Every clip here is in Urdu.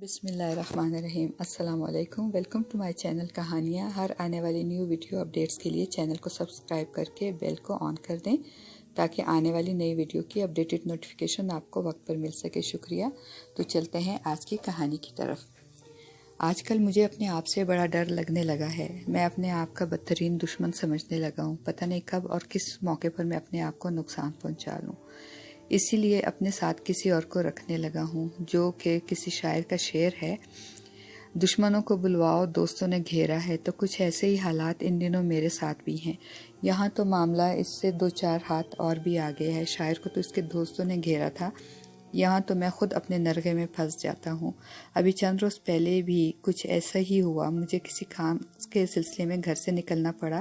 بسم اللہ الرحمن الرحیم۔ السلام علیکم، ویلکم ٹو مائی چینل کہانیاں۔ ہر آنے والی نیو ویڈیو اپڈیٹس کے لیے چینل کو سبسکرائب کر کے بیل کو آن کر دیں تاکہ آنے والی نئی ویڈیو کی اپڈیٹڈ نوٹیفیکیشن آپ کو وقت پر مل سکے۔ شکریہ۔ تو چلتے ہیں آج کی کہانی کی طرف۔ آج کل مجھے اپنے آپ سے بڑا ڈر لگنے لگا ہے۔ میں اپنے آپ کا بدترین دشمن سمجھنے لگا ہوں۔ پتہ نہیں کب اور کس موقع پر میں اپنے آپ کو نقصان پہنچا لوں۔ اسی لیے اپنے ساتھ کسی اور کو رکھنے لگا ہوں، جو کہ کسی شاعر کا شعر ہے، دشمنوں کو بلواؤ دوستوں نے گھیرا ہے۔ تو کچھ ایسے ہی حالات ان دنوں میرے ساتھ بھی ہیں۔ یہاں تو معاملہ اس سے 2-4 ہاتھ اور بھی آگے ہے۔ شاعر کو تو اس کے دوستوں نے گھیرا تھا، یہاں تو میں خود اپنے نرغے میں پھنس جاتا ہوں۔ ابھی چند روز پہلے بھی کچھ ایسا ہی ہوا۔ مجھے کسی کام کے سلسلے میں گھر سے نکلنا پڑا۔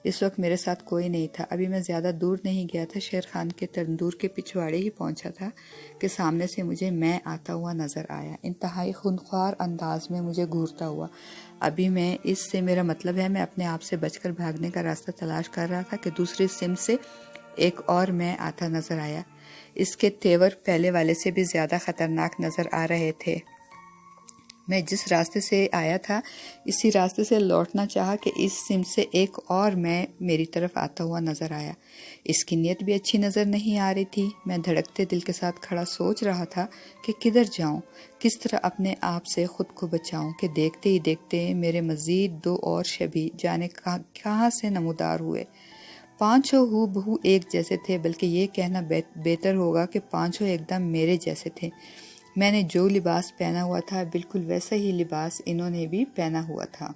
اس وقت میرے ساتھ کوئی نہیں تھا۔ ابھی میں زیادہ دور نہیں گیا تھا، شیر خان کے تندور کے پچھواڑے ہی پہنچا تھا کہ سامنے سے مجھے میں آتا ہوا نظر آیا، انتہائی خونخوار انداز میں مجھے گھورتا ہوا۔ ابھی میں اس سے میرا مطلب ہے میں اپنے آپ سے بچ کر بھاگنے کا راستہ تلاش کر رہا تھا کہ دوسری سمت سے ایک اور میں آتا نظر آیا۔ اس کے تیور پہلے والے سے بھی زیادہ خطرناک نظر آ رہے تھے۔ میں جس راستے سے آیا تھا اسی راستے سے لوٹنا چاہا کہ اس سمت سے ایک اور میں میری طرف آتا ہوا نظر آیا۔ اس کی نیت بھی اچھی نظر نہیں آ رہی تھی۔ میں دھڑکتے دل کے ساتھ کھڑا سوچ رہا تھا کہ کدھر جاؤں، کس طرح اپنے آپ سے خود کو بچاؤں کہ دیکھتے ہی دیکھتے میرے مزید 2 اور شبیہ جانے کہاں سے نمودار ہوئے۔ پانچوں ہو بہو ایک جیسے تھے، بلکہ یہ کہنا بہتر ہوگا کہ پانچوں ایک دم میرے جیسے تھے۔ میں نے جو لباس پہنا ہوا تھا بالکل ویسا ہی لباس انہوں نے بھی پہنا ہوا تھا۔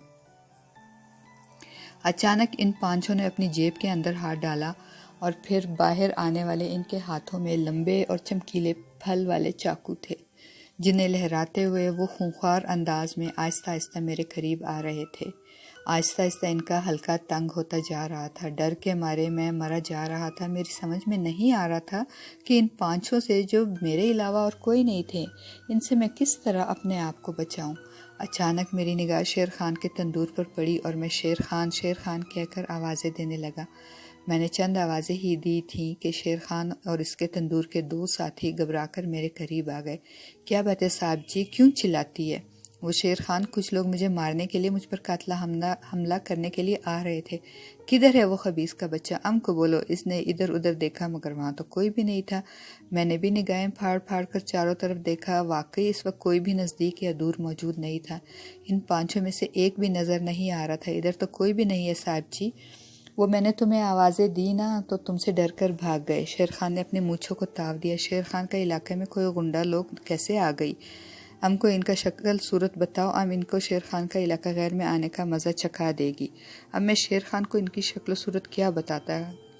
اچانک ان پانچوں نے اپنی جیب کے اندر ہاتھ ڈالا اور پھر باہر آنے والے ان کے ہاتھوں میں لمبے اور چمکیلے پھل والے چاقو تھے، جنہیں لہراتے ہوئے وہ خونخوار انداز میں آہستہ آہستہ میرے قریب آ رہے تھے۔ آہستہ آہستہ ان کا حلقہ تنگ ہوتا جا رہا تھا۔ ڈر کے مارے میں مرا جا رہا تھا۔ میری سمجھ میں نہیں آ رہا تھا کہ ان پانچوں سے، جو میرے علاوہ اور کوئی نہیں تھے، ان سے میں کس طرح اپنے آپ کو بچاؤں۔ اچانک میری نگاہ شیر خان کے تندور پر پڑی اور میں شیر خان کہہ کر آوازیں دینے لگا۔ میں نے چند آوازیں ہی دی تھیں کہ شیر خان اور اس کے تندور کے 2 ساتھی گھبرا کر میرے قریب آ گئے۔ کیا بات ہے صاحب جی، کیوں چلاتی ہے؟ وہ شیر خان، کچھ لوگ مجھے مارنے کے لیے، مجھ پر قاتلہ حملہ کرنے کے لیے آ رہے تھے۔ کدھر ہے وہ خبیث کا بچہ؟ ام کو بولو۔ اس نے ادھر ادھر دیکھا مگر وہاں تو کوئی بھی نہیں تھا۔ میں نے بھی نگاہیں پھاڑ پھاڑ کر چاروں طرف دیکھا۔ واقعی اس وقت کوئی بھی نزدیک یا دور موجود نہیں تھا۔ ان پانچوں میں سے ایک بھی نظر نہیں آ رہا تھا۔ ادھر تو کوئی بھی نہیں ہے صاحب جی۔ وہ میں نے تمہیں آوازیں دی نا تو تم سے ڈر کر بھاگ گئے۔ شیر خان نے اپنے مونچھوں کو تاو دیا۔ شیر خان کا علاقے میں کوئی غنڈہ لوگ کیسے آ گئی؟ ہم کو ان کا شکل صورت بتاؤ، ہم ان کو شیر خان کا علاقہ غیر میں آنے کا مزہ چکھا دے گی۔ اب میں شیر خان کو ان کی شکل و صورت کیا بتاتا؟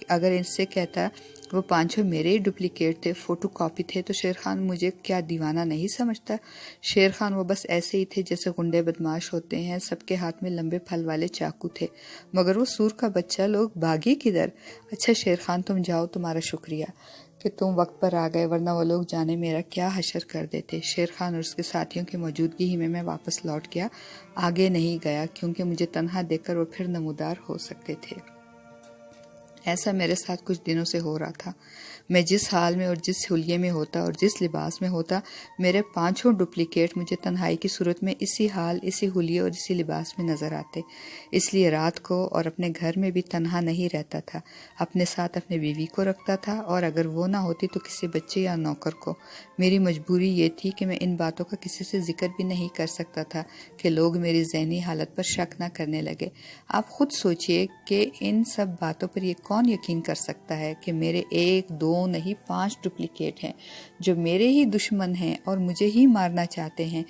اگر ان سے کہتا وہ پانچوں میرے ہی ڈپلیکیٹ تھے، فوٹو کاپی تھے، تو شیر خان مجھے کیا دیوانہ نہیں سمجھتا؟ شیر خان وہ بس ایسے ہی تھے جیسے غنڈے بدماش ہوتے ہیں۔ سب کے ہاتھ میں لمبے پھل والے چاقو تھے، مگر وہ سور کا بچہ لوگ بھاگی کدھر؟ اچھا شیر خان تم جاؤ، تمہارا شکریہ کہ تم وقت پر آ گئے، ورنہ وہ لوگ جانے میرا کیا حشر کر دیتے۔ شیر خان اور اس کے ساتھیوں کی موجودگی ہی میں واپس لوٹ گیا، آگے نہیں گیا، کیونکہ مجھے تنہا دیکھ کر وہ پھر نمودار ہو سکتے تھے۔ ایسا میرے ساتھ کچھ دنوں سے ہو رہا تھا۔ میں جس حال میں اور جس حلیے میں ہوتا اور جس لباس میں ہوتا، میرے پانچوں ڈپلیکیٹ مجھے تنہائی کی صورت میں اسی حال، اسی حلیے اور اسی لباس میں نظر آتے۔ اس لیے رات کو اور اپنے گھر میں بھی تنہا نہیں رہتا تھا، اپنے ساتھ اپنے بیوی کو رکھتا تھا، اور اگر وہ نہ ہوتی تو کسی بچے یا نوکر کو۔ میری مجبوری یہ تھی کہ میں ان باتوں کا کسی سے ذکر بھی نہیں کر سکتا تھا کہ لوگ میری ذہنی حالت پر شک نہ کرنے لگے۔ آپ خود سوچئے کہ ان سب باتوں پر یہ کون یقین کر سکتا ہے کہ میرے 1 2 نہیں 5 ڈپلیکیٹ ہیں، جو میرے ہی دشمن ہیں اور مجھے ہی مارنا چاہتے ہیں۔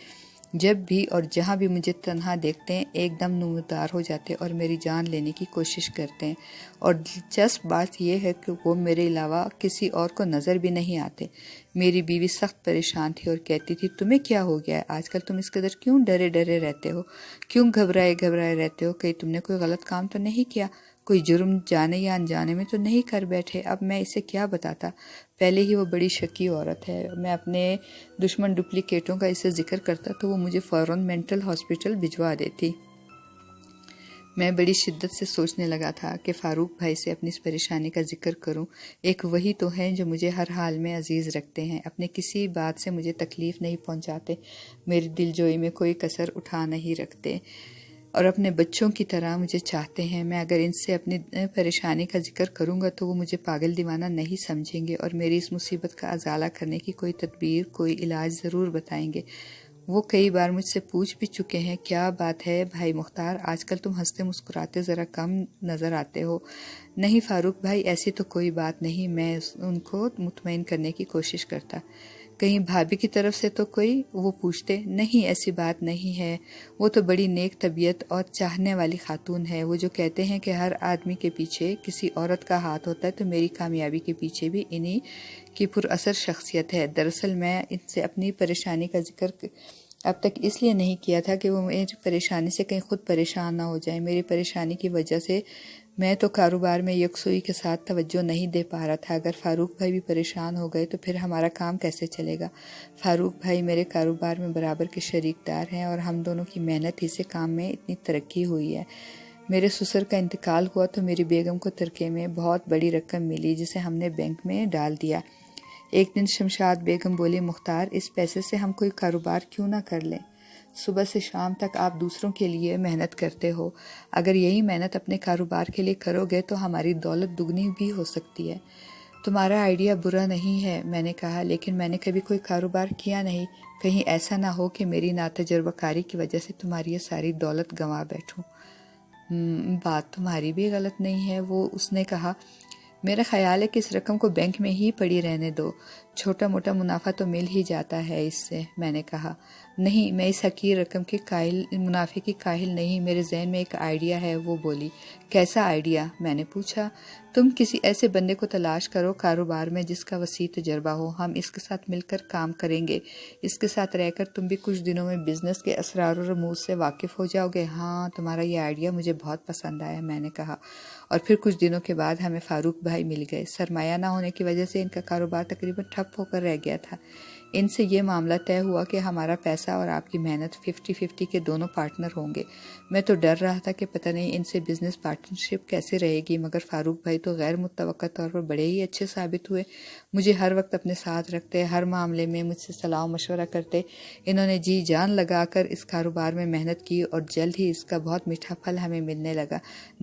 جب بھی اور جہاں بھی مجھے تنہا دیکھتے ہیں، ایک دم نمودار ہو جاتے اور میری جان لینے کی کوشش کرتے ہیں۔ اور دلچسپ بات یہ ہے کہ وہ میرے علاوہ کسی اور کو نظر بھی نہیں آتے۔ میری بیوی سخت پریشان تھی اور کہتی تھی، تمہیں کیا ہو گیا ہے؟ آج کل تم اس قدر کیوں ڈرے ڈرے رہتے ہو؟ کیوں گھبرائے گھبرائے رہتے ہو؟ کہیں تم نے کوئی غلط کام تو نہیں کیا؟ کوئی جرم جانے یا انجانے میں تو نہیں کر بیٹھے؟ اب میں اسے کیا بتاتا؟ پہلے ہی وہ بڑی شکی عورت ہے۔ میں اپنے دشمن ڈپلیکیٹوں کا اسے ذکر کرتا تو وہ مجھے فوراً مینٹل ہاسپٹل بھجوا دیتی۔ میں بڑی شدت سے سوچنے لگا تھا کہ فاروق بھائی سے اپنی اس پریشانی کا ذکر کروں۔ ایک وہی تو ہیں جو مجھے ہر حال میں عزیز رکھتے ہیں، اپنے کسی بات سے مجھے تکلیف نہیں پہنچاتے، میری دل جوئی میں کوئی کسر اٹھا نہیں رکھتے اور اپنے بچوں کی طرح مجھے چاہتے ہیں۔ میں اگر ان سے اپنی پریشانی کا ذکر کروں گا تو وہ مجھے پاگل دیوانہ نہیں سمجھیں گے اور میری اس مصیبت کا ازالہ کرنے کی کوئی تدبیر، کوئی علاج ضرور بتائیں گے۔ وہ کئی بار مجھ سے پوچھ بھی چکے ہیں، کیا بات ہے بھائی مختار، آج کل تم ہنستے مسکراتے ذرا کم نظر آتے ہو؟ نہیں فاروق بھائی، ایسی تو کوئی بات نہیں، میں ان کو مطمئن کرنے کی کوشش کرتا۔ کہیں بھابھی کی طرف سے تو کوئی؟ وہ پوچھتے۔ نہیں ایسی بات نہیں ہے، وہ تو بڑی نیک طبیعت اور چاہنے والی خاتون ہے۔ وہ جو کہتے ہیں کہ ہر آدمی کے پیچھے کسی عورت کا ہاتھ ہوتا ہے، تو میری کامیابی کے پیچھے بھی انہی کی پر اثر شخصیت ہے۔ دراصل میں ان سے اپنی پریشانی کا ذکر اب تک اس لیے نہیں کیا تھا کہ وہ میری پریشانی سے کہیں خود پریشان نہ ہو جائیں۔ میری پریشانی کی وجہ سے میں تو کاروبار میں یکسوئی کے ساتھ توجہ نہیں دے پا رہا تھا۔ اگر فاروق بھائی بھی پریشان ہو گئے تو پھر ہمارا کام کیسے چلے گا؟ فاروق بھائی میرے کاروبار میں برابر کے شریک دار ہیں اور ہم دونوں کی محنت ہی سے کام میں اتنی ترقی ہوئی ہے۔ میرے سسر کا انتقال ہوا تو میری بیگم کو ترکے میں بہت بڑی رقم ملی، جسے ہم نے بینک میں ڈال دیا۔ ایک دن شمشاد بیگم بولی، مختار، اس پیسے سے ہم کوئی کاروبار کیوں نہ کر لیں؟ صبح سے شام تک آپ دوسروں کے لیے محنت کرتے ہو، اگر یہی محنت اپنے کاروبار کے لیے کرو گے تو ہماری دولت دگنی بھی ہو سکتی ہے۔ تمہارا آئیڈیا برا نہیں ہے، میں نے کہا، لیکن میں نے کبھی کوئی کاروبار کیا نہیں، کہیں ایسا نہ ہو کہ میری ناتجربہ کاری کی وجہ سے تمہاری یہ ساری دولت گنوا بیٹھوں۔ بات تمہاری بھی غلط نہیں ہے، اس نے کہا، میرا خیال ہے کہ اس رقم کو بینک میں ہی پڑی رہنے دو، چھوٹا موٹا منافع تو مل ہی جاتا ہے اس سے۔ میں نے کہا، نہیں، میں اس حقیر رقم کے منافع کی کاہل نہیں، میرے ذہن میں ایک آئیڈیا ہے۔ وہ بولی، کیسا آئیڈیا؟ میں نے پوچھا۔ تم کسی ایسے بندے کو تلاش کرو کاروبار میں جس کا وسیع تجربہ ہو، ہم اس کے ساتھ مل کر کام کریں گے، اس کے ساتھ رہ کر تم بھی کچھ دنوں میں بزنس کے اسرار و رموز سے واقف ہو جاؤ گے۔ ہاں، تمہارا یہ آئیڈیا مجھے بہت پسند آیا، میں نے کہا۔ اور پھر کچھ دنوں کے بعد ہمیں فاروق بھائی مل گئے۔ سرمایہ نہ ہونے کی وجہ سے ان کا کاروبار تقریباً ٹھپ ہو کر رہ گیا تھا۔ ان سے یہ معاملہ طے ہوا کہ ہمارا پیسہ اور آپ کی محنت 50-50 کے دونوں پارٹنر ہوں گے۔ میں تو ڈر رہا تھا کہ پتہ نہیں ان سے بزنس پارٹنرشپ کیسے رہے گی، مگر فاروق بھائی تو غیر متوقع طور پر بڑے ہی اچھے ثابت ہوئے، مجھے ہر وقت اپنے ساتھ رکھتے، ہر معاملے میں مجھ سے صلاح و مشورہ کرتے۔ انہوں نے جی جان لگا کر اس کاروبار میں محنت کی اور جلد ہی اس کا بہت میٹھا پھل ہمیں ملنے لگا۔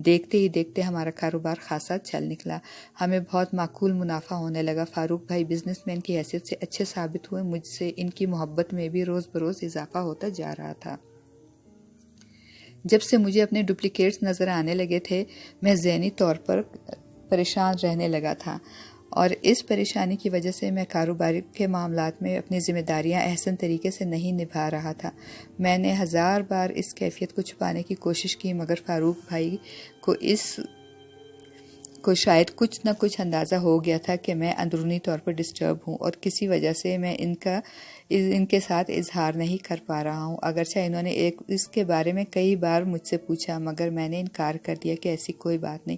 دیکھتے ہی دیکھتے ہمارا کاروبار خاصا چل نکلا، ہمیں بہت معقول منافع ہونے لگا۔ فاروق بھائی بزنس مین کی حیثیت سے اچھے ثابت ہوئے، مجھ سے ان کی محبت میں بھی روز بروز اضافہ ہوتا جا رہا تھا۔ جب سے مجھے اپنے ڈپلیکیٹس نظر آنے لگے تھے، میں ذہنی طور پر پریشان رہنے لگا تھا اور اس پریشانی کی وجہ سے میں کاروبار کے معاملات میں اپنی ذمہ داریاں احسن طریقے سے نہیں نبھا رہا تھا۔ میں نے 1000 بار اس کیفیت کو چھپانے کی کوشش کی، مگر فاروق بھائی کو شاید کچھ نہ کچھ اندازہ ہو گیا تھا کہ میں اندرونی طور پر ڈسٹرب ہوں اور کسی وجہ سے میں ان کے ساتھ اظہار نہیں کر پا رہا ہوں۔ اگرچہ انہوں نے اس کے بارے میں کئی بار مجھ سے پوچھا، مگر میں نے انکار کر دیا کہ ایسی کوئی بات نہیں۔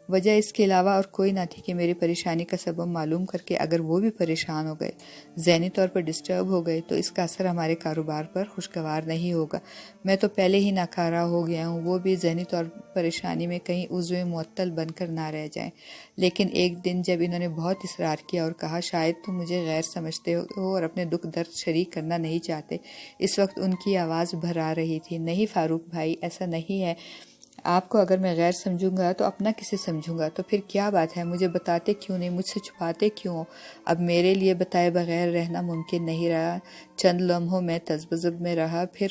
وجہ اس کے علاوہ اور کوئی نہ تھی کہ میری پریشانی کا سبب معلوم کر کے اگر وہ بھی پریشان ہو گئے، ذہنی طور پر ڈسٹرب ہو گئے، تو اس کا اثر ہمارے کاروبار پر خوشگوار نہیں ہوگا۔ میں تو پہلے ہی ناکارہ ہو گیا ہوں، وہ بھی ذہنی طور پر پریشانی میں کہیں عضو معطل بن کر نہ رہ جائیں۔ لیکن ایک دن جب انہوں نے بہت اصرار کیا اور کہا، شاید تم مجھے غیر سمجھتے ہو اور اپنے دکھ درد شریک کرنا نہیں چاہتے، اس وقت ان کی آواز بھرا رہی تھی، نہیں فاروق بھائی، ایسا نہیں ہے، آپ کو اگر میں غیر سمجھوں گا تو اپنا کسے سمجھوں گا؟ تو پھر کیا بات ہے، مجھے بتاتے کیوں نہیں، مجھ سے چھپاتے کیوں؟ اب میرے لیے بتائے بغیر رہنا ممکن نہیں رہا۔ چند لمحوں میں تذبذب میں رہا، پھر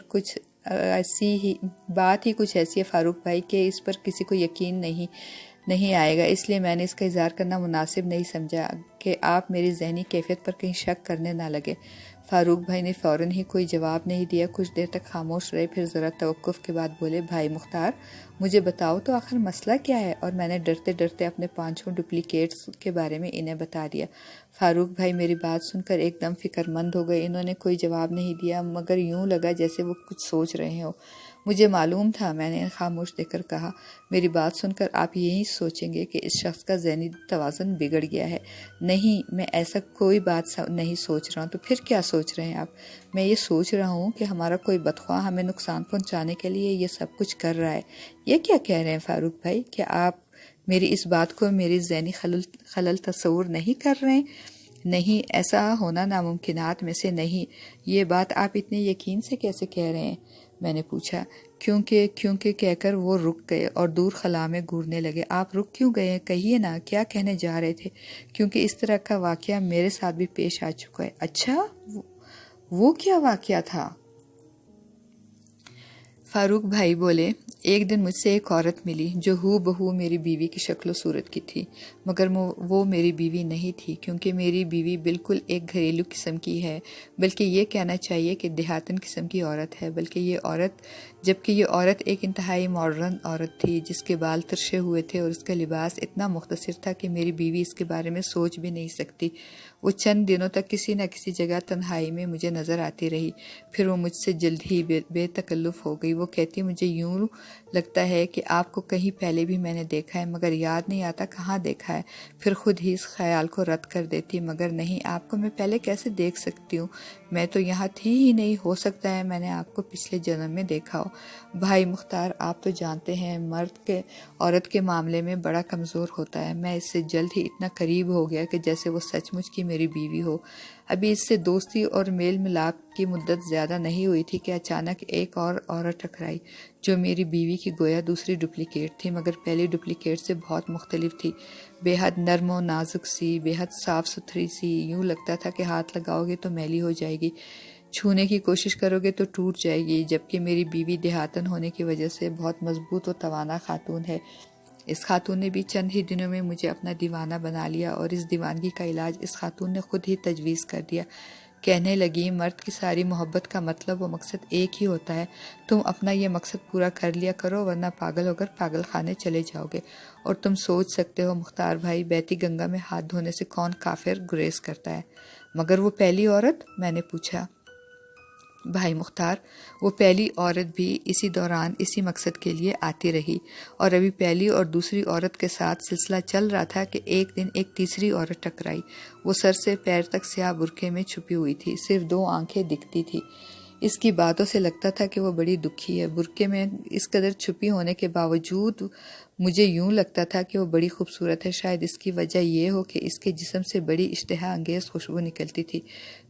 بات ہی کچھ ایسی ہے فاروق بھائی کہ اس پر کسی کو یقین نہیں آئے گا، اس لیے میں نے اس کا اظہار کرنا مناسب نہیں سمجھا کہ آپ میری ذہنی کیفیت پر کہیں شک کرنے نہ لگے۔ فاروق بھائی نے فوراً ہی کوئی جواب نہیں دیا، کچھ دیر تک خاموش رہے، پھر ذرا توقف کے بعد بولے، بھائی مختار، مجھے بتاؤ تو آخر مسئلہ کیا ہے؟ اور میں نے ڈرتے ڈرتے اپنے 5 ڈپلیکیٹس کے بارے میں انہیں بتا دیا۔ فاروق بھائی میری بات سن کر ایک دم فکر مند ہو گئے، انہوں نے کوئی جواب نہیں دیا، مگر یوں لگا جیسے وہ کچھ سوچ رہے ہوں۔ مجھے معلوم تھا، میں نے خاموش دیکھ کر کہا۔ میری بات سن کر آپ یہی سوچیں گے کہ اس شخص کا ذہنی توازن بگڑ گیا ہے۔ نہیں، میں ایسا کوئی بات نہیں سوچ رہا ہوں۔ تو پھر کیا سوچ رہے ہیں آپ؟ میں یہ سوچ رہا ہوں کہ ہمارا کوئی بدخواہ ہمیں نقصان پہنچانے کے لیے یہ سب کچھ کر رہا ہے۔ یہ کیا کہہ رہے ہیں فاروق بھائی؟ کیا آپ میری اس بات کو میری ذہنی خلل تصور نہیں کر رہے ہیں؟ نہیں، ایسا ہونا ناممکنات میں سے نہیں۔ یہ بات آپ اتنے یقین سے کیسے کہہ رہے ہیں؟ میں نے پوچھا۔ کیونکہ کہہ کر وہ رک گئے اور دور خلا میں گھورنے لگے۔ آپ رک کیوں گئے؟ کہیے نا، کیا کہنے جا رہے تھے؟ کیونکہ اس طرح کا واقعہ میرے ساتھ بھی پیش آ چکا ہے۔ اچھا، وہ کیا واقعہ تھا؟ فاروق بھائی بولے، ایک دن مجھ سے ایک عورت ملی جو ہو بہو میری بیوی کی شکل و صورت کی تھی، مگر وہ میری بیوی نہیں تھی، کیونکہ میری بیوی بالکل ایک گھریلو قسم کی ہے، بلکہ یہ کہنا چاہیے کہ دیہاتن قسم کی عورت ہے۔ جبکہ یہ عورت ایک انتہائی ماڈرن عورت تھی، جس کے بال ترشے ہوئے تھے اور اس کا لباس اتنا مختصر تھا کہ میری بیوی اس کے بارے میں سوچ بھی نہیں سکتی۔ وہ چند دنوں تک کسی نہ کسی جگہ تنہائی میں مجھے نظر آتی رہی، پھر وہ مجھ سے جلد ہی بے تکلف ہو گئی۔ وہ کہتی، مجھے یوں لگتا ہے کہ آپ کو کہیں پہلے بھی میں نے دیکھا ہے، مگر یاد نہیں آتا کہاں دیکھا ہے۔ پھر خود ہی اس خیال کو رد کر دیتی، مگر نہیں، آپ کو میں پہلے کیسے دیکھ سکتی ہوں؟ میں تو یہاں تھی ہی نہیں، ہو سکتا ہے میں نے آپ کو پچھلے جنم میں دیکھا ہو۔ بھائی مختار، آپ تو جانتے ہیں مرد کے عورت کے معاملے میں بڑا کمزور ہوتا ہے۔ میں اس سے جلد ہی اتنا قریب ہو گیا کہ جیسے وہ سچ مچ کی میری بیوی ہو۔ ابھی اس سے دوستی اور میل ملاپ کی مدت زیادہ نہیں ہوئی تھی کہ اچانک ایک اور عورت ٹکرائی، جو میری بیوی کی گویا دوسری ڈپلیکیٹ تھی، مگر پہلی ڈپلیکیٹ سے بہت مختلف تھی۔ بے حد نرم و نازک سی، بے حد صاف ستھری سی، یوں لگتا تھا کہ ہاتھ لگاؤ گے تو میلی ہو جائے گی، چھونے کی کوشش کرو گے تو ٹوٹ جائے گی۔ جبکہ میری بیوی دیہاتن ہونے کی وجہ سے بہت مضبوط و توانا خاتون ہے۔ اس خاتون نے بھی چند ہی دنوں میں مجھے اپنا دیوانہ بنا لیا، اور اس دیوانگی کا علاج اس خاتون نے خود ہی تجویز کر دیا۔ کہنے لگی، مرد کی ساری محبت کا مطلب و مقصد ایک ہی ہوتا ہے، تم اپنا یہ مقصد پورا کر لیا کرو، ورنہ پاگل ہو کر پاگل خانے چلے جاؤ گے۔ اور تم سوچ سکتے ہو مختار بھائی، بیتی گنگا میں ہاتھ دھونے سے کون کافر گریز کرتا ہے؟ مگر وہ پہلی عورت؟ میں نے پوچھا۔ بھائی مختار، وہ پہلی عورت بھی اسی دوران اسی مقصد کے لیے آتی رہی، اور ابھی پہلی اور دوسری عورت کے ساتھ سلسلہ چل رہا تھا کہ ایک دن ایک تیسری عورت ٹکرائی۔ وہ سر سے پیر تک سیاہ برقعے میں چھپی ہوئی تھی، صرف 2 آنکھیں دکھتی تھی۔ اس کی باتوں سے لگتا تھا کہ وہ بڑی دکھی ہے۔ برقعے میں اس قدر چھپی ہونے کے باوجود مجھے یوں لگتا تھا کہ وہ بڑی خوبصورت ہے۔ شاید اس کی وجہ یہ ہو کہ اس کے جسم سے بڑی اشتہا انگیز خوشبو نکلتی تھی۔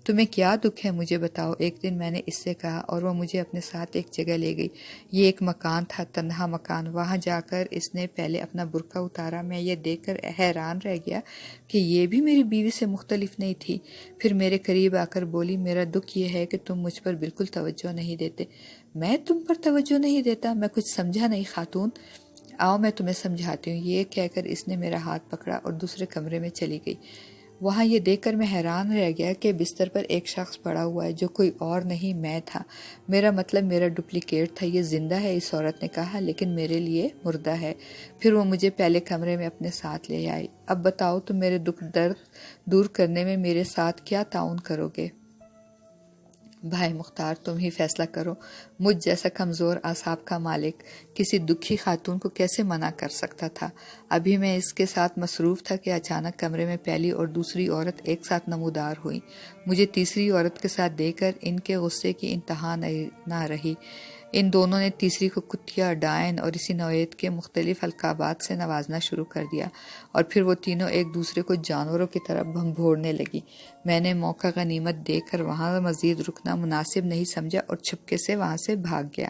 تمہیں کیا دکھ ہے مجھے بتاؤ، ایک دن میں نے اس سے کہا، اور وہ مجھے اپنے ساتھ ایک جگہ لے گئی۔ یہ ایک مکان تھا، تنہا مکان۔ وہاں جا کر اس نے پہلے اپنا برقع اتارا۔ میں یہ دیکھ کر حیران رہ گیا کہ یہ بھی میری بیوی سے مختلف نہیں تھی۔ پھر میرے قریب آ کر بولی، میرا دکھ یہ ہے کہ تم مجھ پر بالکل توجہ نہیں دیتے۔ میں تم پر توجہ نہیں دیتا؟ میں کچھ سمجھا نہیں خاتون۔ آؤ میں تمہیں سمجھاتی ہوں۔ یہ کہہ کر اس نے میرا ہاتھ پکڑا اور دوسرے کمرے میں چلی گئی۔ وہاں یہ دیکھ کر میں حیران رہ گیا کہ بستر پر ایک شخص پڑا ہوا ہے، جو کوئی اور نہیں، میں تھا۔ میرا مطلب میرا ڈپلیکیٹ تھا۔ یہ زندہ ہے، اس عورت نے کہا، لیکن میرے لیے مردہ ہے۔ پھر وہ مجھے پہلے کمرے میں اپنے ساتھ لے آئی۔ اب بتاؤ، تم میرے دکھ درد دور کرنے میں میرے ساتھ کیا تعاون کرو گے؟ بھائی مختار، تم ہی فیصلہ کرو۔ مجھ جیسا کمزور اعصاب کا مالک کسی دکھی خاتون کو کیسے منع کر سکتا تھا؟ ابھی میں اس کے ساتھ مصروف تھا کہ اچانک کمرے میں پہلی اور دوسری عورت ایک ساتھ نمودار ہوئی۔ مجھے تیسری عورت کے ساتھ دیکھ کر ان کے غصے کی انتہا نہ رہی۔ ان دونوں نے تیسری کو کتیا، ڈائن اور اسی نوعیت کے مختلف القابات سے نوازنا شروع کر دیا، اور پھر وہ تینوں ایک دوسرے کو جانوروں کی طرح بھنبھوڑنے لگی۔ میں نے موقع غنیمت دیکھ کر وہاں مزید رکنا مناسب نہیں سمجھا اور چھپکے سے وہاں سے بھاگ گیا۔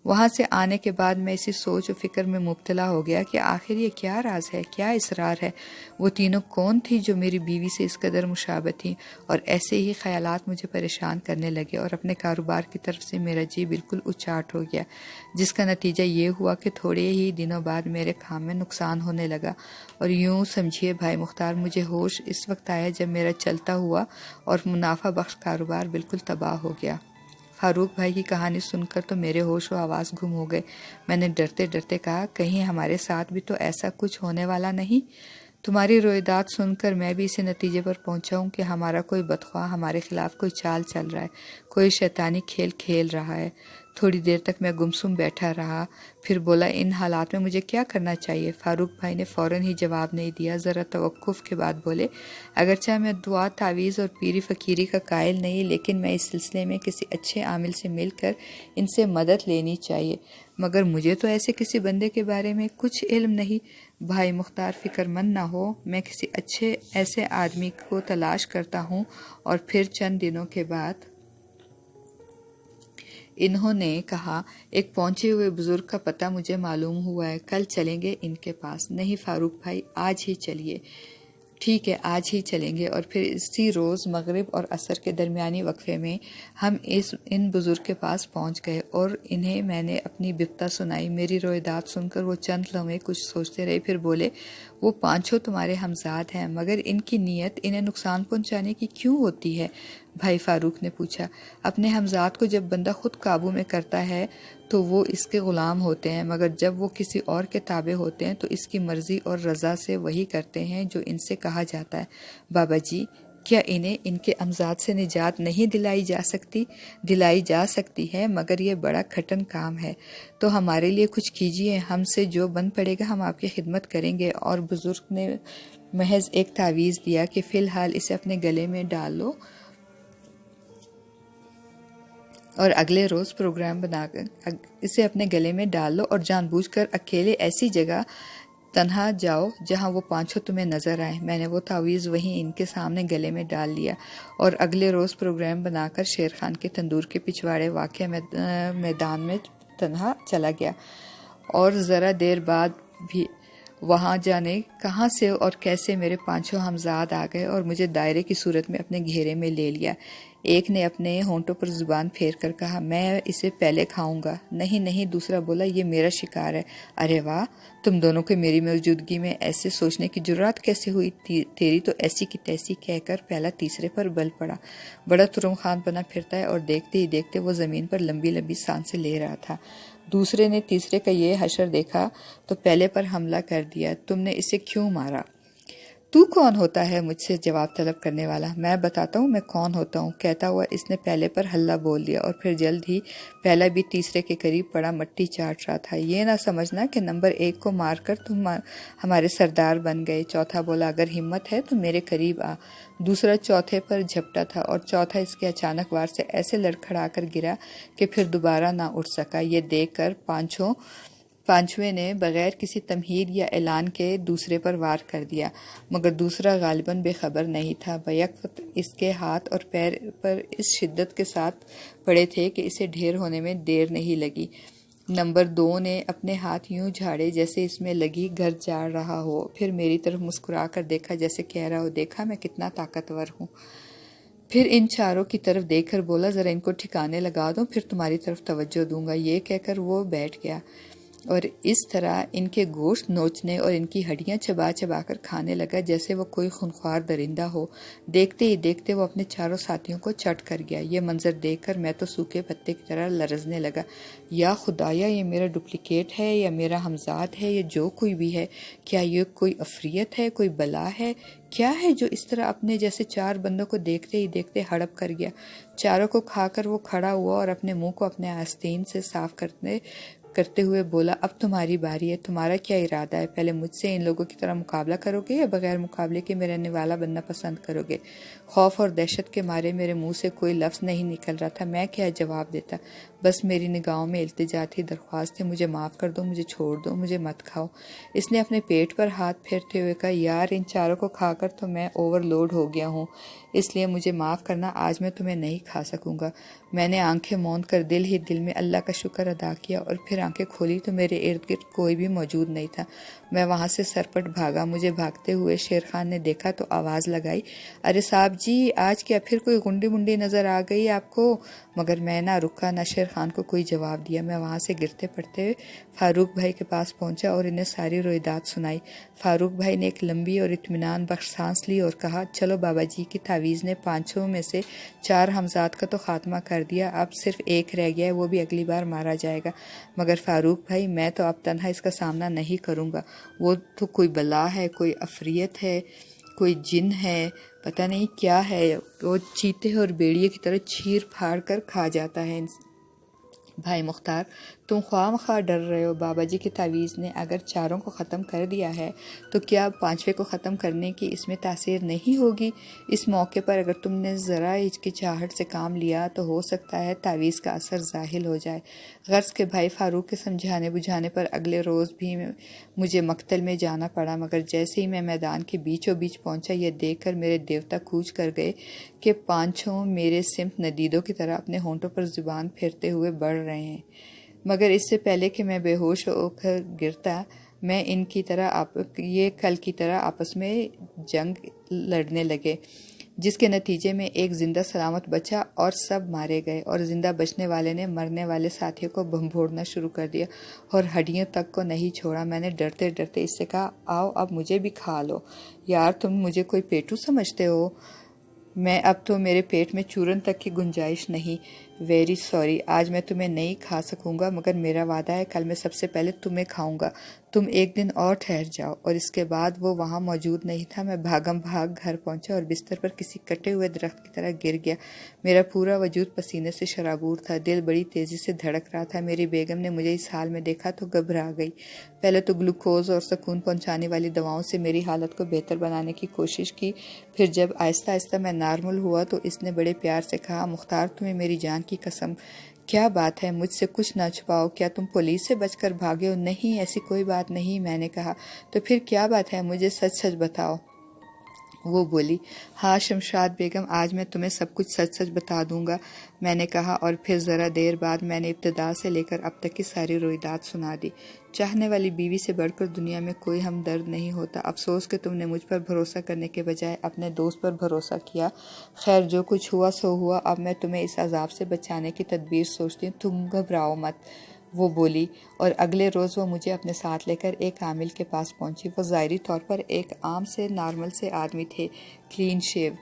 وہاں سے آنے کے بعد میں اسی سوچ و فکر میں مبتلا ہو گیا کہ آخر یہ کیا راز ہے، کیا اسرار ہے؟ وہ تینوں کون تھی جو میری بیوی سے اس قدر مشابہ تھیں؟ اور ایسے ہی خیالات مجھے پریشان کرنے لگے، اور اپنے کاروبار کی طرف سے میرا جی بالکل اچاٹ ہو گیا، جس کا نتیجہ یہ ہوا کہ تھوڑے ہی دنوں بعد میرے کام میں نقصان ہونے لگا۔ اور یوں سمجھیے بھائی مختار، مجھے ہوش اس وقت آیا جب میرا چلتا ہوا اور منافع بخش کاروبار بالکل تباہ ہو گیا۔ فاروق بھائی کی کہانی سن کر تو میرے ہوش و آواز گم ہو گئے۔ میں نے ڈرتے ڈرتے کہا، کہیں ہمارے ساتھ بھی تو ایسا کچھ ہونے والا نہیں؟ تمہاری روایات سن کر میں بھی اسی نتیجے پر پہنچا ہوں کہ ہمارا کوئی بدخواہ ہمارے خلاف کوئی چال چل رہا ہے، کوئی شیطانی کھیل کھیل رہا ہے۔ تھوڑی دیر تک میں گمسم بیٹھا رہا، پھر بولا ان حالات میں مجھے کیا کرنا چاہیے؟ فاروق بھائی نے فوراً ہی جواب نہیں دیا، ذرا توقف کے بعد بولے، اگرچہ میں دعا تعویذ اور پیری فقیری کا قائل نہیں، لیکن میں اس سلسلے میں کسی اچھے عامل سے مل کر ان سے مدد لینی چاہیے، مگر مجھے تو ایسے کسی بندے کے بارے میں کچھ علم نہیں۔ بھائی مختار فکر مند نہ ہو، میں کسی اچھے ایسے آدمی کو تلاش کرتا ہوں۔ اور پھر چند دنوں کے بعد انہوں نے کہا، ایک پہنچے ہوئے بزرگ کا پتہ مجھے معلوم ہوا ہے، کل چلیں گے ان کے پاس؟ نہیں فاروق بھائی، آج ہی چلیے۔ ٹھیک ہے، آج ہی چلیں گے۔ اور پھر اسی روز مغرب اور عصر کے درمیانی وقفے میں ہم ان بزرگ کے پاس پہنچ گئے اور انہیں میں نے اپنی بپتا سنائی۔ میری رویداد سن کر وہ چند لمحے کچھ سوچتے رہے، پھر بولے، وہ پانچوں تمہارے ہمزاد ہیں، مگر ان کی نیت انہیں نقصان پہنچانے کی کیوں ہوتی ہے؟ بھائی فاروق نے پوچھا۔ اپنے ہمزاد کو جب بندہ خود قابو میں کرتا ہے تو وہ اس کے غلام ہوتے ہیں، مگر جب وہ کسی اور کے تابع ہوتے ہیں تو اس کی مرضی اور رضا سے وہی کرتے ہیں جو ان سے کہا جاتا ہے۔ بابا جی، کیا انہیں ان کے ہمزاد سے نجات نہیں دلائی جا سکتی؟ دلائی جا سکتی ہے، مگر یہ بڑا کٹھن کام ہے، تو ہمارے لیے کچھ کیجیے، ہم سے جو بن پڑے گا ہم آپ کی خدمت کریں گے۔ اور بزرگ نے محض ایک تعویذ دیا کہ فی الحال اسے اپنے گلے میں ڈال لو اور اگلے روز پروگرام بنا کر اسے اپنے گلے میں ڈال لو اور جان بوجھ کر اکیلے ایسی جگہ تنہا جاؤ جہاں وہ پانچوں تمہیں نظر آئیں۔ میں نے وہ تعویذ وہیں ان کے سامنے گلے میں ڈال لیا اور اگلے روز پروگرام بنا کر شیر خان کے تندور کے پچھواڑے واقع میدان میں تنہا چلا گیا، اور ذرا دیر بعد بھی وہاں جانے کہاں سے اور کیسے میرے پانچوں ہمزاد آ گئے اور مجھے دائرے کی صورت میں اپنے گھیرے میں لے لیا۔ ایک نے اپنے ہونٹوں پر زبان پھیر کر کہا، میں اسے پہلے کھاؤں گا۔ نہیں نہیں، دوسرا بولا، یہ میرا شکار ہے۔ ارے واہ، تم دونوں کو میری موجودگی میں ایسے سوچنے کی جرات کیسے ہوئی؟ تیری تو ایسی کی تیسی، کہہ کر پہلا تیسرے پر بل پڑا۔ بڑا ترم خان بنا پھرتا ہے، اور دیکھتے ہی دیکھتے وہ زمین پر لمبی لمبی سانسیں لے رہا تھا۔ دوسرے نے تیسرے کا یہ حشر دیکھا تو پہلے پر حملہ کر دیا، تم نے اسے کیوں مارا؟ تو کون ہوتا ہے مجھ سے جواب طلب کرنے والا؟ میں بتاتا ہوں میں کون ہوتا ہوں، کہتا ہوا اس نے پہلے پر ہلہ بول دیا، اور پھر جلد ہی پہلا بھی تیسرے کے قریب پڑا مٹی چاٹ رہا تھا۔ یہ نہ سمجھنا کہ نمبر 1 کو مار کر تم ہمارے سردار بن گئے۔ چوتھا بولا، اگر ہمت ہے تو میرے قریب آ۔ دوسرا چوتھے پر جھپٹا تھا، اور چوتھا اس کے اچانک وار سے ایسے لڑکھڑا کر گرا کہ پھر دوبارہ نہ اٹھ سکا۔ یہ دیکھ کر پانچویں نے بغیر کسی تمہید یا اعلان کے دوسرے پر وار کر دیا، مگر دوسرا غالباً بے خبر نہیں تھا۔ بیک وقت اس کے ہاتھ اور پیر پر اس شدت کے ساتھ پڑے تھے کہ اسے ڈھیر ہونے میں دیر نہیں لگی۔ نمبر 2 نے اپنے ہاتھ یوں جھاڑے جیسے اس میں لگی گھر جاڑ رہا ہو، پھر میری طرف مسکرا کر دیکھا جیسے کہہ رہا ہو، دیکھا میں کتنا طاقتور ہوں۔ پھر ان چاروں کی طرف دیکھ کر بولا، ذرا ان کو ٹھکانے لگا دو، پھر تمہاری طرف توجہ دوں گا۔ یہ کہہ کر وہ بیٹھ گیا اور اس طرح ان کے گوشت نوچنے اور ان کی ہڈیاں چبا چبا کر کھانے لگا جیسے وہ کوئی خونخوار درندہ ہو۔ دیکھتے ہی دیکھتے وہ اپنے چاروں ساتھیوں کو چٹ کر گیا۔ یہ منظر دیکھ کر میں تو سوکھے پتے کی طرح لرزنے لگا۔ یا خدایا، یہ میرا ڈپلیکیٹ ہے یا میرا ہمزاد ہے یا جو کوئی بھی ہے؟ کیا یہ کوئی عفریت ہے، کوئی بلا ہے؟ کیا ہے جو اس طرح اپنے جیسے 4 بندوں کو دیکھتے ہی دیکھتے ہڑپ کر گیا؟ چاروں کو کھا کر وہ کھڑا ہوا اور اپنے منہ کو اپنے آستین سے صاف کرتے ہوئے بولا، اب تمہاری باری ہے، تمہارا کیا ارادہ ہے؟ پہلے مجھ سے ان لوگوں کی طرح مقابلہ کرو گے یا بغیر مقابلے کے میں رہنے والا بننا پسند کرو گے؟ خوف اور دہشت کے مارے میرے منہ سے کوئی لفظ نہیں نکل رہا تھا، میں کیا جواب دیتا؟ بس میری نگاہوں میں التجا تھی، درخواست تھی، مجھے معاف کر دو، مجھے چھوڑ دو، مجھے مت کھاؤ۔ اس نے اپنے پیٹ پر ہاتھ پھیرتے ہوئے کہا، یار ان چاروں کو کھا کر تو میں اوور لوڈ ہو گیا ہوں، اس لیے مجھے معاف کرنا، آج میں تمہیں نہیں کھا سکوں گا۔ میں نے آنکھیں موند کر دل ہی دل میں اللہ کا شکر ادا کیا، اور پھر آنکھیں کھولی تو میرے ارد گرد کوئی بھی موجود نہیں تھا۔ میں وہاں سے سرپٹ بھاگا۔ مجھے بھاگتے ہوئے شیر خان نے دیکھا تو آواز لگائی، ارے صاحب جی، آج کیا پھر کوئی گنڈی منڈی نظر آ گئی آپ کو؟ مگر میں نہ رکا نہ شیر خان کو کوئی جواب دیا۔ میں وہاں سے گرتے پڑتے فاروق بھائی کے پاس پہنچا اور انہیں ساری رویداد سنائی۔ فاروق بھائی نے ایک لمبی اور اطمینان بخش سانس لی اور کہا، چلو بابا جی کی تعویذ نے 5 میں سے 4 ہمزاد کا تو خاتمہ کر دیا، اب صرف ایک رہ گیا ہے، وہ بھی اگلی بار مارا جائے گا۔ مگر فاروق بھائی، میں تو اب تنہا اس کا سامنا نہیں کروں گا، وہ تو کوئی بلا ہے، کوئی عفریت ہے، کوئی جن ہے، پتہ نہیں کیا ہے، وہ چیتے اور بیڑیے کی طرح چیر پھاڑ کر کھا جاتا ہے بھائی مختار، تم خواہ مخواہ ڈر رہے ہو۔ بابا جی کی تعویذ نے اگر چاروں کو ختم کر دیا ہے تو کیا پانچویں کو ختم کرنے کی اس میں تاثیر نہیں ہوگی؟ اس موقع پر اگر تم نے ذرا ہچکچاہٹ سے کام لیا تو ہو سکتا ہے تعویذ کا اثر زائل ہو جائے۔ غرض کہ بھائی فاروق کے سمجھانے بجھانے پر اگلے روز بھی مجھے مقتل میں جانا پڑا، مگر جیسے ہی میں میدان کے بیچوں بیچ پہنچا یہ دیکھ کر میرے دیوتا کوچ کر گئے کہ پانچوں میرے سمت ندیدوں کی طرح اپنے ہونٹوں پر زبان پھیرتے ہوئے بڑھ رہے ہیں، مگر اس سے پہلے کہ میں بے ہوش ہو کر گرتا میں ان کی طرح یہ کل کی طرح آپس میں جنگ لڑنے لگے، جس کے نتیجے میں ایک زندہ سلامت بچا اور سب مارے گئے، اور زندہ بچنے والے نے مرنے والے ساتھیوں کو بھنبھوڑنا شروع کر دیا اور ہڈیوں تک کو نہیں چھوڑا۔ میں نے ڈرتے ڈرتے اس سے کہا، آؤ اب مجھے بھی کھا لو۔ یار تم مجھے کوئی پیٹو سمجھتے ہو؟ میں اب تو میرے پیٹ میں چورن تک کی گنجائش نہیں۔ ویری سوری، آج میں تمہیں نہیں کھا سکوں گا، مگر میرا وعدہ ہے کل میں سب سے پہلے تمہیں کھاؤں گا۔ تم ایک دن اور ٹھہر جاؤ۔ اور اس کے بعد وہ وہاں موجود نہیں تھا۔ میں بھاگم بھاگ گھر پہنچا اور بستر پر کسی کٹے ہوئے درخت کی طرح گر گیا۔ میرا پورا وجود پسینے سے شرابور تھا، دل بڑی تیزی سے دھڑک رہا تھا۔ میری بیگم نے مجھے اس حال میں دیکھا تو گھبرا گئی۔ پہلے تو گلوکوز اور سکون پہنچانے والی دواؤں سے میری حالت کو بہتر بنانے کی کوشش کی، پھر جب آہستہ آہستہ میں نارمل ہوا تو اس نے بڑے پیار سے کہا، مختار تمہیں میری جان کی قسم، کیا بات ہے؟ مجھ سے کچھ نہ چھپاؤ۔ کیا تم پولیس سے بچ کر بھاگے ہو؟ نہیں، ایسی کوئی بات نہیں، میں نے کہا۔ تو پھر کیا بات ہے؟ مجھے سچ سچ بتاؤ۔ وہ بولی، ہاں شمشاد بیگم، آج میں تمہیں سب کچھ سچ سچ بتا دوں گا، میں نے کہا، اور پھر ذرا دیر بعد میں نے ابتدا سے لے کر اب تک کی ساری رویداد سنا دی۔ چاہنے والی بیوی سے بڑھ کر دنیا میں کوئی ہمدرد نہیں ہوتا۔ افسوس کہ تم نے مجھ پر بھروسہ کرنے کے بجائے اپنے دوست پر بھروسہ کیا۔ خیر جو کچھ ہوا سو ہوا، اب میں تمہیں اس عذاب سے بچانے کی تدبیر سوچتی ہوں، تم گھبراؤ مت، وہ بولی، اور اگلے روز وہ مجھے اپنے ساتھ لے کر ایک عامل کے پاس پہنچی۔ وہ ظاہری طور پر ایک عام سے نارمل سے آدمی تھے، کلین شیو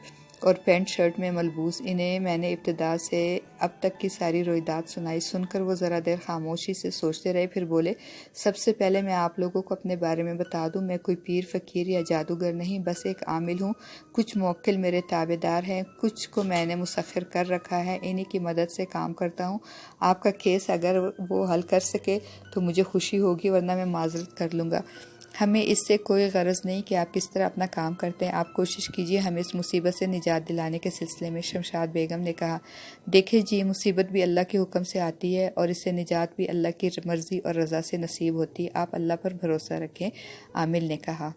اور پینٹ شرٹ میں ملبوس۔ انہیں میں نے ابتدا سے اب تک کی ساری رویداد سنائی۔ سن کر وہ ذرا دیر خاموشی سے سوچتے رہے، پھر بولے، سب سے پہلے میں آپ لوگوں کو اپنے بارے میں بتا دوں، میں کوئی پیر فقیر یا جادوگر نہیں، بس ایک عامل ہوں۔ کچھ موکل میرے تابع دار ہیں، کچھ کو میں نے مسخر کر رکھا ہے، انہی کی مدد سے کام کرتا ہوں۔ آپ کا کیس اگر وہ حل کر سکے تو مجھے خوشی ہوگی، ورنہ میں معذرت کر لوں گا۔ ہمیں اس سے کوئی غرض نہیں کہ آپ کس طرح اپنا کام کرتے ہیں، آپ کوشش کیجئے ہمیں اس مصیبت سے نجات دلانے کے سلسلے میں۔ شمشاد بیگم نے کہا، دیکھیں جی، مصیبت بھی اللہ کے حکم سے آتی ہے اور اس سے نجات بھی اللہ کی مرضی اور رضا سے نصیب ہوتی ہے، آپ اللہ پر بھروسہ رکھیں، عامل نے کہا۔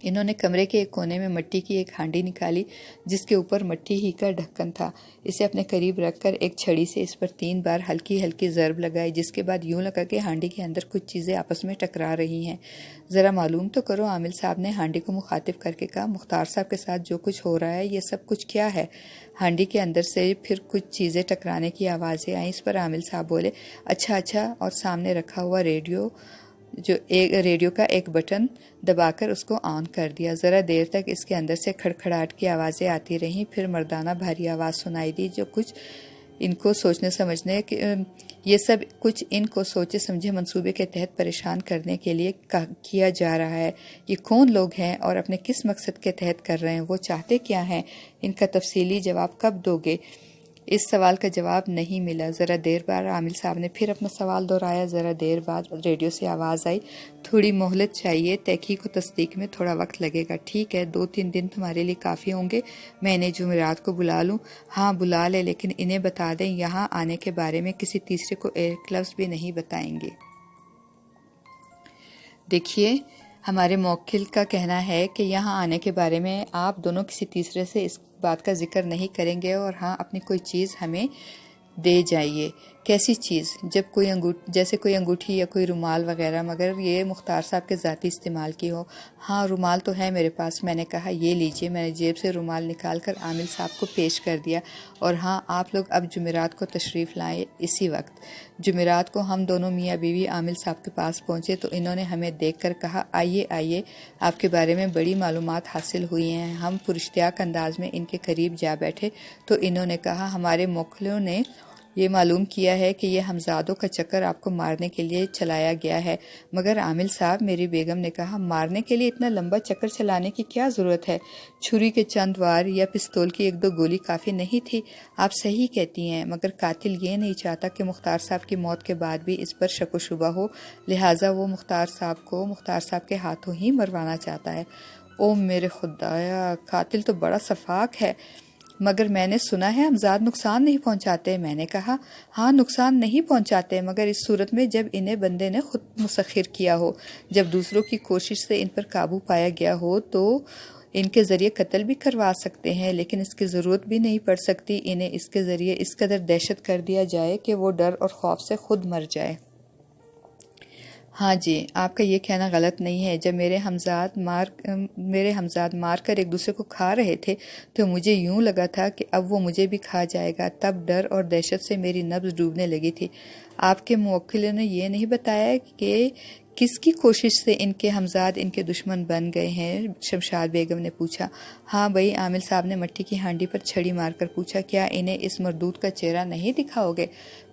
انہوں نے کمرے کے ایک کونے میں مٹی کی ایک ہانڈی نکالی جس کے اوپر مٹی ہی کا ڈھکن تھا۔ اسے اپنے قریب رکھ کر ایک چھڑی سے اس پر 3 بار ہلکی ہلکی ضرب لگائی، جس کے بعد یوں لگا کہ ہانڈی کے اندر کچھ چیزیں آپس میں ٹکرا رہی ہیں۔ ذرا معلوم تو کرو، عامل صاحب نے ہانڈی کو مخاطب کر کے کہا، مختار صاحب کے ساتھ جو کچھ ہو رہا ہے یہ سب کچھ کیا ہے؟ ہانڈی کے اندر سے پھر کچھ چیزیں ٹکرانے کی آوازیں آئیں۔ اس پر عامل صاحب بولے، اچھا، اور سامنے رکھا ہوا ریڈیو کا ایک بٹن دبا کر اس کو آن کر دیا۔ ذرا دیر تک اس کے اندر سے کھڑکھڑاہٹ کی آوازیں آتی رہیں، پھر مردانہ بھاری آواز سنائی دی، یہ سب کچھ ان کو سوچے سمجھے منصوبے کے تحت پریشان کرنے کے لیے کیا جا رہا ہے۔ یہ کون لوگ ہیں اور اپنے کس مقصد کے تحت کر رہے ہیں؟ وہ چاہتے کیا ہیں؟ ان کا تفصیلی جواب کب دو گے؟ اس سوال کا جواب نہیں ملا۔ ذرا دیر بعد عامل صاحب نے پھر اپنا سوال دہرایا۔ ذرا دیر بعد ریڈیو سے آواز آئی، تھوڑی مہلت چاہیے، تحقیق و تصدیق میں تھوڑا وقت لگے گا۔ ٹھیک ہے، 2-3 دن تمہارے لیے کافی ہوں گے، میں انہیں جمعرات کو بلا لوں؟ ہاں بلا لے، لیکن انہیں بتا دیں یہاں آنے کے بارے میں کسی تیسرے کو ایک لفظ بھی نہیں بتائیں گے۔ دیکھیے، ہمارے موکل کا کہنا ہے کہ یہاں آنے کے بارے میں آپ دونوں کسی تیسرے سے اس بات کا ذکر نہیں کریں گے، اور ہاں اپنی کوئی چیز ہمیں دے جائیے۔ کیسی چیز؟ جیسے کوئی انگوٹھی یا کوئی رومال وغیرہ، مگر یہ مختار صاحب کے ذاتی استعمال کی ہو۔ ہاں رومال تو ہے میرے پاس، میں نے کہا، یہ لیجئے۔ میں نے جیب سے رومال نکال کر عامل صاحب کو پیش کر دیا، اور ہاں آپ لوگ اب جمعرات کو تشریف لائیں اسی وقت۔ جمعرات کو ہم دونوں میاں بیوی عامل صاحب کے پاس پہنچے تو انہوں نے ہمیں دیکھ کر کہا، آئیے، آپ کے بارے میں بڑی معلومات حاصل ہوئی ہیں۔ ہم پراشتیاق انداز میں ان کے قریب جا بیٹھے تو انہوں نے کہا، ہمارے موکلوں نے یہ معلوم کیا ہے کہ یہ ہمزادوں کا چکر آپ کو مارنے کے لیے چلایا گیا ہے۔ مگر عامل صاحب، میری بیگم نے کہا، مارنے کے لیے اتنا لمبا چکر چلانے کی کیا ضرورت ہے؟ چھری کے چند وار یا پستول کی ایک دو گولی کافی نہیں تھی؟ آپ صحیح کہتی ہیں، مگر قاتل یہ نہیں چاہتا کہ مختار صاحب کی موت کے بعد بھی اس پر شک و شبہ ہو، لہٰذا وہ مختار صاحب کو مختار صاحب کے ہاتھوں ہی مروانا چاہتا ہے۔ او میرے خدایا، قاتل تو بڑا شفاق ہے۔ مگر میں نے سنا ہے ہمزاد نقصان نہیں پہنچاتے۔ میں نے کہا، ہاں نقصان نہیں پہنچاتے، مگر اس صورت میں جب انہیں بندے نے خود مسخر کیا ہو، جب دوسروں کی کوشش سے ان پر قابو پایا گیا ہو تو ان کے ذریعے قتل بھی کروا سکتے ہیں، لیکن اس کی ضرورت بھی نہیں پڑ سکتی۔ انہیں اس کے ذریعے اس قدر دہشت کر دیا جائے کہ وہ ڈر اور خوف سے خود مر جائے۔ ہاں جی، آپ کا یہ کہنا غلط نہیں ہے۔ جب میرے ہمزاد مار کر ایک دوسرے کو کھا رہے تھے تو مجھے یوں لگا تھا کہ اب وہ مجھے بھی کھا جائے گا۔ تب ڈر اور دہشت سے میری نبض ڈوبنے لگی تھی۔ آپ کے موکل نے یہ نہیں بتایا کہ کس کی کوشش سے ان کے ہمزاد ان کے دشمن بن گئے ہیں؟ شمشاد بیگم نے پوچھا۔ ہاں بھئی، عامل صاحب نے مٹی کی ہانڈی پر چھڑی مار کر پوچھا۔ کیا انہیں اس مردود کا چہرہ نہیں دکھاؤ گے؟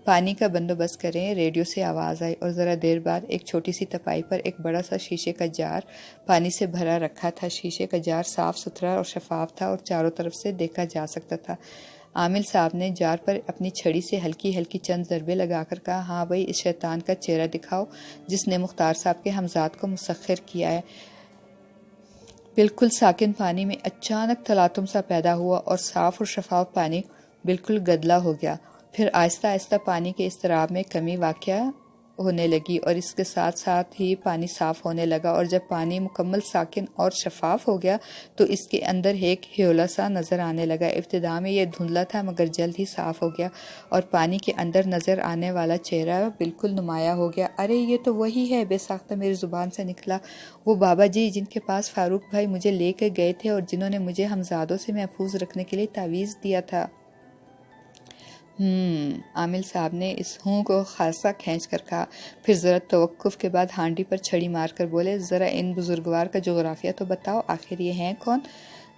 پانی کا بندوبست کریں۔ ریڈیو سے آواز آئی اور ذرا دیر بعد ایک چھوٹی سی تپائی پر ایک بڑا سا شیشے کا جار پانی سے بھرا رکھا تھا۔ شیشے کا جار صاف ستھرا اور شفاف تھا اور چاروں طرف سے دیکھا جا سکتا تھا۔ عامل صاحب نے جار پر اپنی چھڑی سے ہلکی ہلکی چند ضربے لگا کر کہا، ہاں بھئی، اس شیطان کا چہرہ دکھاؤ جس نے مختار صاحب کے ہمزاد کو مسخر کیا ہے۔ بالکل ساکن پانی میں اچانک تلاطم سا پیدا ہوا اور صاف اور شفاف پانی بالکل گدلا ہو گیا۔ پھر آہستہ آہستہ پانی کے اضطراب میں کمی واقع ہونے لگی اور اس کے ساتھ ساتھ ہی پانی صاف ہونے لگا، اور جب پانی مکمل ساکن اور شفاف ہو گیا تو اس کے اندر ایک ہیولا سا نظر آنے لگا۔ ابتدا میں یہ دھندلا تھا مگر جلد ہی صاف ہو گیا اور پانی کے اندر نظر آنے والا چہرہ بالکل نمایاں ہو گیا۔ ارے یہ تو وہی ہے، بے ساختہ میری زبان سے نکلا، وہ بابا جی جن کے پاس فاروق بھائی مجھے لے کے گئے تھے اور جنہوں نے مجھے ہمزادوں سے محفوظ رکھنے کے لیے تعویذ دیا تھا۔ عامل صاحب نے اس ہوں کو خاصا کھینچ کر کہا، پھر ذرا توقف کے بعد ہانڈی پر چھڑی مار کر بولے، ذرا ان بزرگوار کا جغرافیہ تو بتاؤ، آخر یہ ہیں کون؟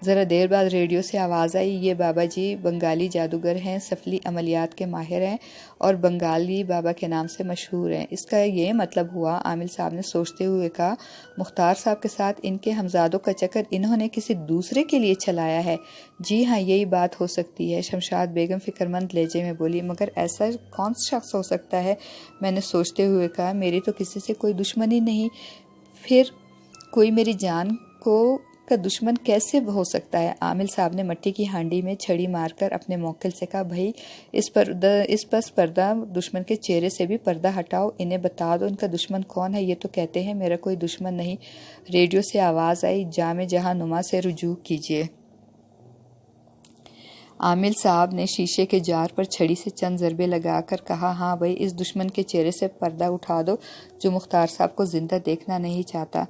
ذرا دیر بعد ریڈیو سے آواز آئی، یہ بابا جی بنگالی جادوگر ہیں، سفلی عملیات کے ماہر ہیں اور بنگالی بابا کے نام سے مشہور ہیں۔ اس کا یہ مطلب ہوا، عامل صاحب نے سوچتے ہوئے کہا، مختار صاحب کے ساتھ ان کے ہمزادوں کا چکر انہوں نے کسی دوسرے کے لیے چلایا ہے۔ جی ہاں، یہی بات ہو سکتی ہے، شمشاد بیگم فکر مند لہجے میں بولی، مگر ایسا کون سا شخص ہو سکتا ہے؟ میں نے سوچتے ہوئے کہا، میری تو کسی سے کوئی دشمنی نہیں، پھر کوئی میری جان کا دشمن کیسے ہو سکتا ہے؟ عامل صاحب نے مٹی کی ہانڈی میں چھڑی مار کر اپنے موکل سے کہا، بھائی اس پس پردہ دشمن کے چہرے سے بھی پردہ ہٹاؤ، انہیں بتا دو ان کا دشمن کون ہے۔ یہ تو کہتے ہیں میرا کوئی دشمن نہیں۔ ریڈیو سے آواز آئی، جام جہاں نما سے رجوع کیجیے۔ عامل صاحب نے شیشے کے جار پر چھڑی سے چند ضربے لگا کر کہا، ہاں بھائی، اس دشمن کے چہرے سے پردہ اٹھا دو جو مختار صاحب کو زندہ دیکھنا نہیں چاہتا۔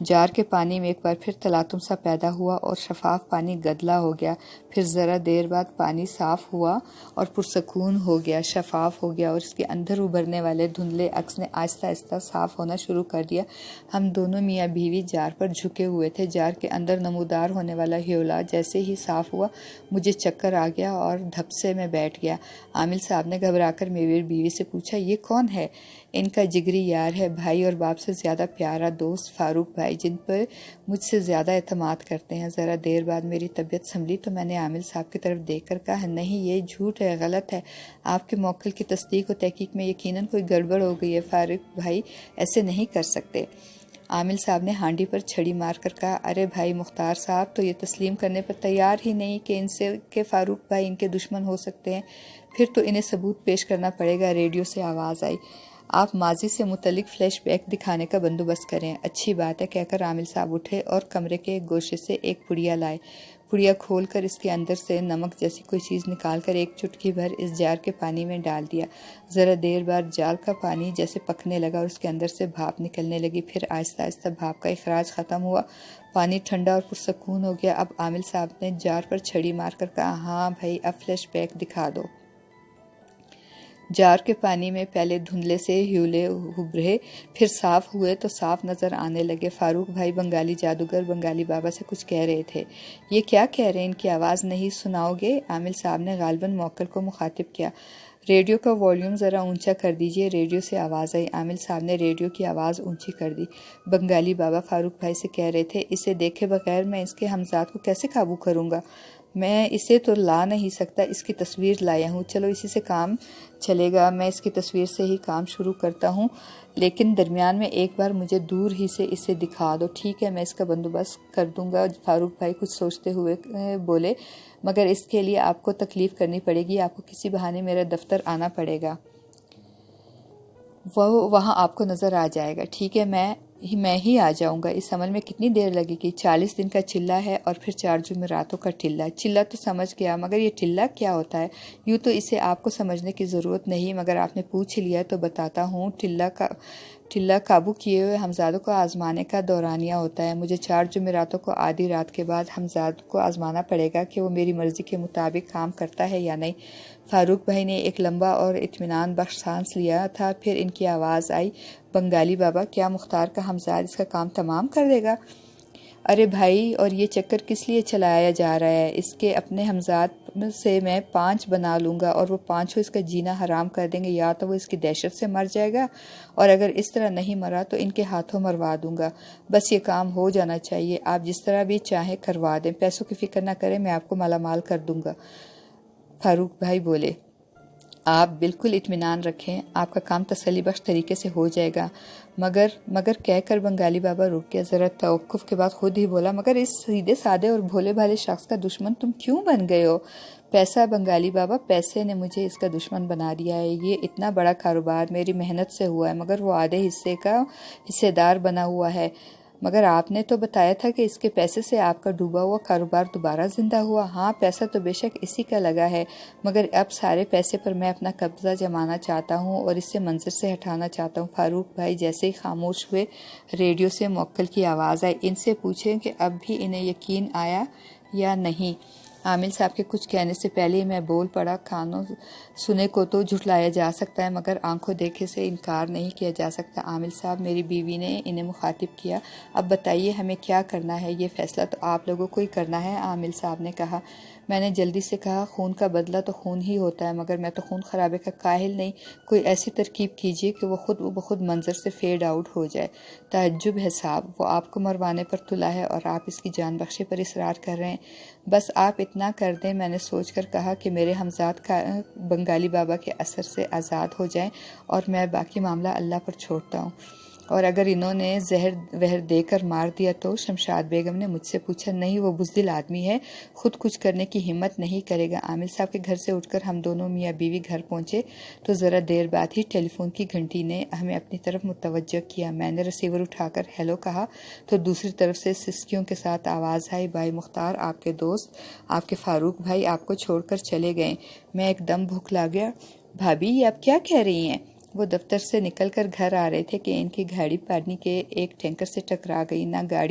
جار کے پانی میں ایک بار پھر تلاطم سا پیدا ہوا اور شفاف پانی گدلا ہو گیا۔ پھر ذرا دیر بعد پانی صاف ہوا اور پرسکون ہو گیا، شفاف ہو گیا، اور اس کے اندر ابھرنے والے دھندلے عکس نے آہستہ آہستہ صاف ہونا شروع کر دیا۔ ہم دونوں میاں بیوی جار پر جھکے ہوئے تھے۔ جار کے اندر نمودار ہونے والا ہیولا جیسے ہی صاف ہوا، مجھے چکر آ گیا اور دھپسے میں بیٹھ گیا۔ عامل صاحب نے گھبرا کر میری بیوی سے پوچھا، یہ کون ہے؟ ان کا جگری یار ہے، بھائی اور باپ سے زیادہ پیارا دوست، فاروق بھائی، جن پر مجھ سے زیادہ اعتماد کرتے ہیں۔ ذرا دیر بعد میری طبیعت سنبھلی تو میں نے عامل صاحب کی طرف دیکھ کر کہا، نہیں، یہ جھوٹ ہے، غلط ہے، آپ کے موکل کی تصدیق و تحقیق میں یقیناً کوئی گڑبڑ ہو گئی ہے، فاروق بھائی ایسے نہیں کر سکتے۔ عامل صاحب نے ہانڈی پر چھڑی مار کر کہا، ارے بھائی مختار صاحب تو یہ تسلیم کرنے پر تیار ہی نہیں کہ فاروق بھائی ان کے دشمن ہو سکتے ہیں، پھر تو انہیں ثبوت پیش کرنا پڑے گا۔ ریڈیو سے آواز آئی، آپ ماضی سے متعلق فلیش بیک دکھانے کا بندوبست کریں۔ اچھی بات ہے، کہہ کر عامل صاحب اٹھے اور کمرے کے ایک گوشے سے ایک پڑیا لائے۔ پڑیا کھول کر اس کے اندر سے نمک جیسی کوئی چیز نکال کر ایک چٹکی بھر اس جار کے پانی میں ڈال دیا۔ ذرا دیر بعد جار کا پانی جیسے پکنے لگا اور اس کے اندر سے بھاپ نکلنے لگی، پھر آہستہ آہستہ بھاپ کا اخراج ختم ہوا، پانی ٹھنڈا اور پرسکون ہو گیا۔ اب عامل صاحب نے جار پر چھڑی مار کر کہا، ہاں بھائی، اب فلیش بیک دکھا دو۔ جار کے پانی میں پہلے دھندلے سے ہیولے ابھرے، پھر صاف ہوئے تو صاف نظر آنے لگے۔ فاروق بھائی بنگالی جادوگر بنگالی بابا سے کچھ کہہ رہے تھے۔ یہ کیا کہہ رہے ہیں؟ ان کی آواز نہیں سناؤ گے؟ عامل صاحب نے غالباً موکل کو مخاطب کیا۔ ریڈیو کا والیوم ذرا اونچا کر دیجئے، ریڈیو سے آواز آئی۔ عامل صاحب نے ریڈیو کی آواز اونچی کر دی۔ بنگالی بابا فاروق بھائی سے کہہ رہے تھے، اسے دیکھے بغیر میں اس کے ہمزاد کو کیسے قابو کروں گا؟ میں اسے تو لا نہیں سکتا، اس کی تصویر لایا ہوں، چلو اسی سے کام چلے گا، میں اس کی تصویر سے ہی کام شروع کرتا ہوں، لیکن درمیان میں ایک بار مجھے دور ہی سے اسے دکھا دو۔ ٹھیک ہے، میں اس کا بندوبست کر دوں گا۔ فاروق بھائی کچھ سوچتے ہوئے بولے، مگر اس کے لیے آپ کو تکلیف کرنی پڑے گی، آپ کو کسی بہانے میرا دفتر آنا پڑے گا، وہ وہاں آپ کو نظر آ جائے گا۔ ٹھیک ہے، میں ہی آ جاؤں گا۔ اس عمل میں کتنی دیر لگے گی؟ 40 دن کا چلہ ہے اور پھر 4 جمعراتوں کا ٹلہ۔ چلہ تو سمجھ گیا، مگر یہ ٹلہ کیا ہوتا ہے؟ یوں تو اسے آپ کو سمجھنے کی ضرورت نہیں، مگر آپ نے پوچھ لیا تو بتاتا ہوں۔ ٹلہ قابو کیے ہوئے ہمزادوں کو آزمانے کا دورانیہ ہوتا ہے۔ مجھے 4 جمعراتوں کو آدھی رات کے بعد ہمزاد کو آزمانا پڑے گا کہ وہ میری مرضی کے مطابق کام کرتا ہے یا نہیں۔ فاروق بھائی نے ایک لمبا اور اطمینان بخش سانس لیا تھا، پھر ان کی آواز آئی، بنگالی بابا، کیا مختار کا ہمزاد اس کا کام تمام کر دے گا؟ ارے بھائی، اور یہ چکر کس لیے چلایا جا رہا ہے؟ اس کے اپنے ہمزاد سے میں 5 بنا لوں گا اور وہ 5 اس کا جینا حرام کر دیں گے، یا تو وہ اس کی دہشت سے مر جائے گا، اور اگر اس طرح نہیں مرا تو ان کے ہاتھوں مروا دوں گا۔ بس یہ کام ہو جانا چاہیے، آپ جس طرح بھی چاہیں کروا دیں، پیسوں کی فکر نہ کریں، میں آپ کو مالا مال کر دوں گا۔ فاروق بھائی بولے، آپ بالکل اطمینان رکھیں، آپ کا کام تسلی بخش طریقے سے ہو جائے گا۔ مگر کہہ کر بنگالی بابا رک گیا، ذرا توقف کے بعد خود ہی بولا، مگر اس سیدھے سادے اور بھولے بھالے شخص کا دشمن تم کیوں بن گئے ہو؟ پیسہ بنگالی بابا، پیسے نے مجھے اس کا دشمن بنا دیا ہے۔ یہ اتنا بڑا کاروبار میری محنت سے ہوا ہے، مگر وہ آدھے حصے کا حصے دار بنا ہوا ہے۔ مگر آپ نے تو بتایا تھا کہ اس کے پیسے سے آپ کا ڈوبا ہوا کاروبار دوبارہ زندہ ہوا۔ ہاں، پیسہ تو بے شک اسی کا لگا ہے، مگر اب سارے پیسے پر میں اپنا قبضہ جمانا چاہتا ہوں اور اس سے منظر سے ہٹانا چاہتا ہوں۔ فاروق بھائی جیسے ہی خاموش ہوئے، ریڈیو سے موکل کی آواز آئی، ان سے پوچھیں کہ اب بھی انہیں یقین آیا یا نہیں۔ عامل صاحب کے کچھ کہنے سے پہلے ہی میں بول پڑا، کانوں سنے کو تو جھٹلایا جا سکتا ہے، مگر آنکھوں دیکھے سے انکار نہیں کیا جا سکتا۔ عامل صاحب، میری بیوی نے انہیں مخاطب کیا، اب بتائیے ہمیں کیا کرنا ہے؟ یہ فیصلہ تو آپ لوگوں کو ہی کرنا ہے، عامل صاحب نے کہا۔ میں نے جلدی سے کہا، خون کا بدلہ تو خون ہی ہوتا ہے، مگر میں تو خون خرابے کا کاہل نہیں، کوئی ایسی ترکیب کیجیے کہ وہ خود بخود منظر سے فیڈ آؤٹ ہو جائے۔ تعجب ہے صاحب، وہ آپ کو مروانے پر تلا ہے اور آپ اس کی جان بخشی پر اصرار کر رہے ہیں۔ بس آپ اتنا کر دیں، میں نے سوچ کر کہا، کہ میرے ہمزاد بنگالی بابا کے اثر سے آزاد ہو جائیں اور میں باقی معاملہ اللہ پر چھوڑتا ہوں۔ اور اگر انہوں نے زہر وہر دے کر مار دیا تو؟ شمشاد بیگم نے مجھ سے پوچھا۔ نہیں، وہ بزدل آدمی ہے، خود کچھ کرنے کی ہمت نہیں کرے گا۔ عامل صاحب کے گھر سے اٹھ کر ہم دونوں میاں بیوی گھر پہنچے تو ذرا دیر بعد ہی ٹیلی فون کی گھنٹی نے ہمیں اپنی طرف متوجہ کیا۔ میں نے ریسیور اٹھا کر ہیلو کہا تو دوسری طرف سے سسکیوں کے ساتھ آواز آئی، بھائی مختار، آپ کے دوست، آپ کے فاروق بھائی آپ کو چھوڑ کر چلے گئے۔ میں ایک دم بھوکلا گیا۔ بھابھی، یہ آپ کیا کہہ رہی ہیں؟ وہ دفتر سے نکل کر گھر آ رہے تھے کہ ان کی گاڑی پانی کے ایک ٹینکر سے ٹکرا گئی۔ نہ گاڑی